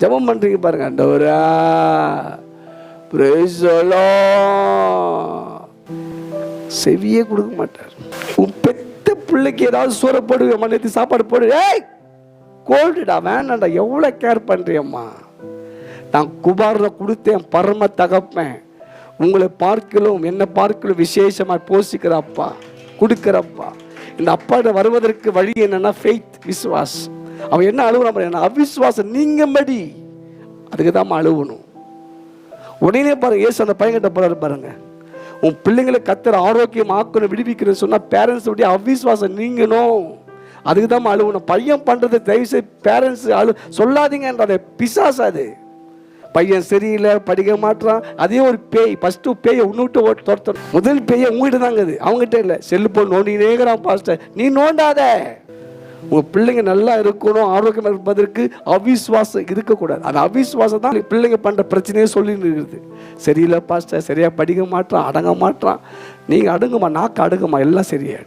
ஜெபம் பண்ணுறீங்க பாருங்க, ஆண்டவரே பிரைஸ் தி லார்ட். செவியே கொடுக்க மாட்டார். உன் பெத்த பிள்ளைக்கு ஏதாவது சோற போடு, மண்ணி சாப்பாடு போடு, ஏய் கோல்டுடா வேணாண்டா, எவ்வளோ கேர் பண்ணுறியம்மா. நான் குபாரனை கொடுத்தேன், பரம தகப்பேன். உங்களை பார்க்கலும் என்னை பார்க்கலும் விசேஷமாக போஷிக்கிற அப்பா, கொடுக்குறப்பா. இந்த அப்பாட்ட வருவதற்கு வழி என்னன்னா ஃபெய்த், விசுவாஸ். அவன் என்ன அழுகுறான், அவிசுவாசம் நீங்க மடி, அதுக்கு தான் அழுகணும். உடனே பாருங்க, ஏசு அந்த பையன்கிட்ட போறாரு பாருங்க, உன் பிள்ளைங்களை கத்தர் ஆரோக்கியம் ஆக்கணும் விடுவிக்கிறேன்னு சொன்னா பேரண்ட்ஸ் உடைய அவிசுவாசம் நீங்கணும், அதுக்கு தான் அழுகணும். பையன் பண்றதை தயவுசெய்து பேரண்ட்ஸ் சொல்லாதீங்கன்றத, பிசாசு அது. பையன் சரியில்லை, படிக்க மாட்டான், அதே ஒரு பேய். ஃபஸ்ட்டு பேயை உன்னிட்டு துரத்தணும். முதல் பேயை உங்ககிட்ட தாங்குது, அவங்ககிட்ட இல்லை. செல்லுபோன் நோண்டினேங்கிறான் பாஸ்டர், நீ நோண்டாத. உங்கள் பிள்ளைங்க நல்லா இருக்கணும், ஆரோக்கியமாக இருப்பதற்கு அவிசுவாசம் இருக்கக்கூடாது. அந்த அவிசுவாசம் தான் பிள்ளைங்க பண்ணுற பிரச்சனையே சொல்லின்னு இருக்குது. சரியில்லை பாஸ்டர், சரியாக படிக்க மாட்டான், அடங்க மாட்டான். நீங்கள் அடங்குமா, நாக்கு அடங்குமா, எல்லாம் சரியா.